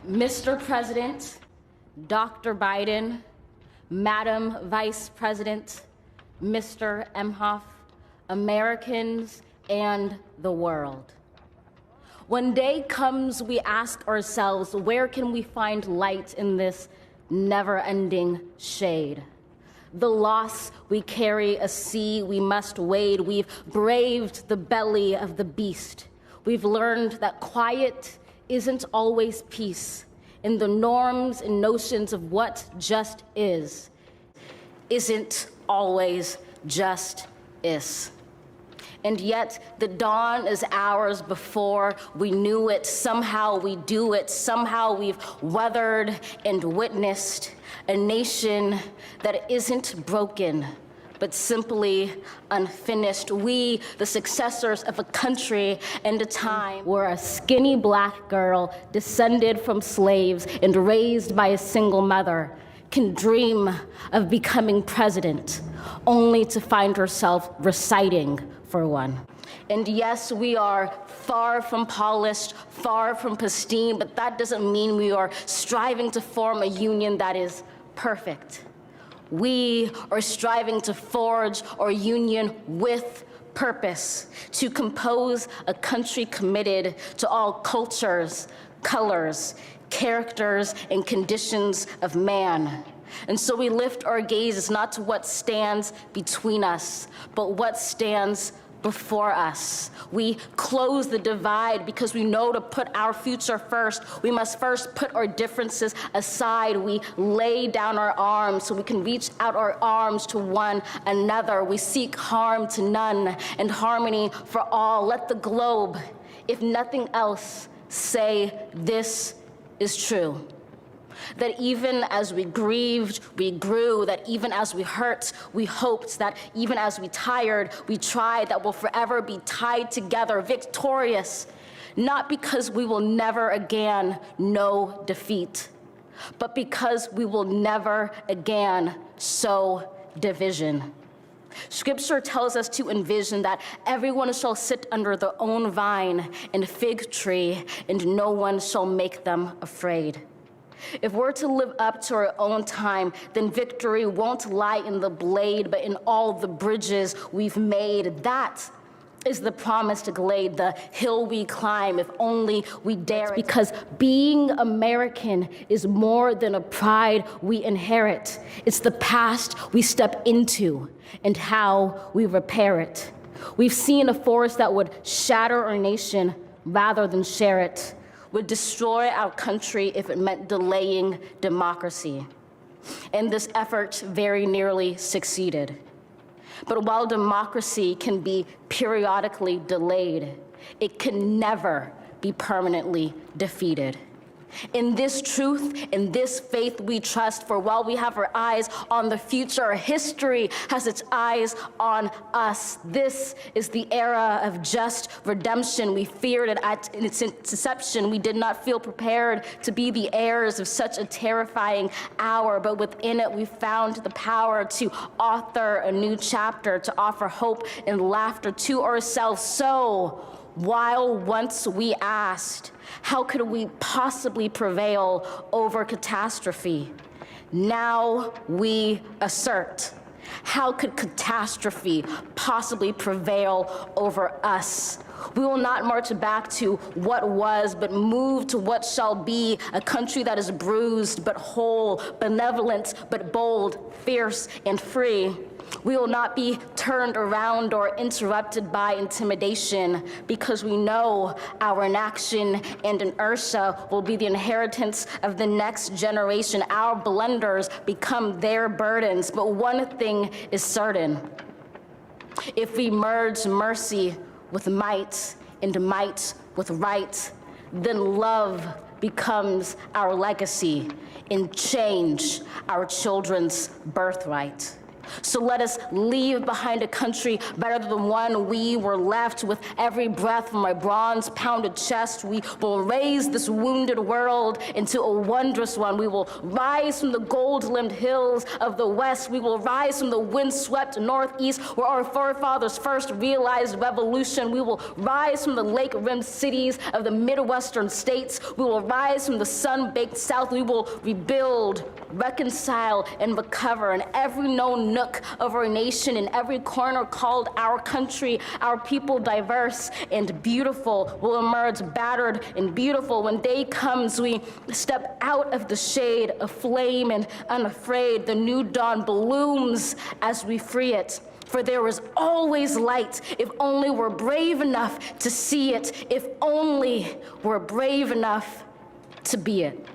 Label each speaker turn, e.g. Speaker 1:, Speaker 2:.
Speaker 1: Mr. President, Dr. Biden, Madam Vice President, Mr. Emhoff, Americans, and the world. When day comes, we ask ourselves, where can we find light in this never-ending shade? The loss we carry, a sea we must wade. We've braved the belly of the beast. We've learned that quiet isn't always peace, in the norms and notions of what just isn't always just is. And yet the dawn is ours before we knew it. Somehow we do it. Somehow we've weathered and witnessed a nation that isn't broken, but simply unfinished. We, the successors of a country and a time where a skinny black girl descended from slaves and raised by a single mother can dream of becoming president, only to find herself reciting for one. And yes, we are far from polished, far from pristine, but that doesn't mean we are striving to form a union that is perfect. We are striving to forge our union with purpose, to compose a country committed to all cultures, colors, characters, and conditions of man. And so we lift our gazes not to what stands between us, but what stands before us. We close the divide because we know to put our future first, we must first put our differences aside. We lay down our arms so we can reach out our arms to one another. We seek harm to none and harmony for all. Let the globe, if nothing else, say this is true. That even as we grieved, we grew, that even as we hurt, we hoped, that even as we tired, we tried, that we'll forever be tied together, victorious, not because we will never again know defeat, but because we will never again sow division. Scripture tells us to envision that everyone shall sit under their own vine and fig tree, and no one shall make them afraid. If we're to live up to our own time, then victory won't lie in the blade, but in all the bridges we've made. That is the promised glade, the hill we climb if only we dare it. Because being American is more than a pride we inherit. It's the past we step into and how we repair it. We've seen a force that would shatter our nation rather than share it, would destroy our country if it meant delaying democracy. And this effort very nearly succeeded. But while democracy can be periodically delayed, it can never be permanently defeated. In this truth, in this faith we trust, for while we have our eyes on the future, history has its eyes on us. This is the era of just redemption. We feared it at its inception. We did not feel prepared to be the heirs of such a terrifying hour, but within it we found the power to author a new chapter, to offer hope and laughter to ourselves. So, while once we asked, how could we possibly prevail over catastrophe? Now we assert, how could catastrophe possibly prevail over us? We will not march back to what was, but move to what shall be, a country that is bruised but whole, benevolent but bold, fierce and free. We will not be turned around or interrupted by intimidation, because we know our inaction and inertia will be the inheritance of the next generation. Our blunders become their burdens. But one thing is certain: if we merge mercy with might and might with right, then love becomes our legacy and change our children's birthright. So let us leave behind a country better than the one we were left. With every breath from my bronze-pounded chest, we will raise this wounded world into a wondrous one. We will rise from the gold-limbed hills of the West. We will rise from the windswept Northeast, where our forefathers first realized revolution. We will rise from the lake-rimmed cities of the Midwestern states. We will rise from the sun-baked South. We will rebuild, reconcile, and recover in every known nook of our nation, in every corner called our country. Our people, diverse and beautiful, will emerge battered and beautiful. When day comes, we step out of the shade, aflame and unafraid. The new dawn blooms as we free it. For there is always light if only we're brave enough to see it, if only we're brave enough to be it.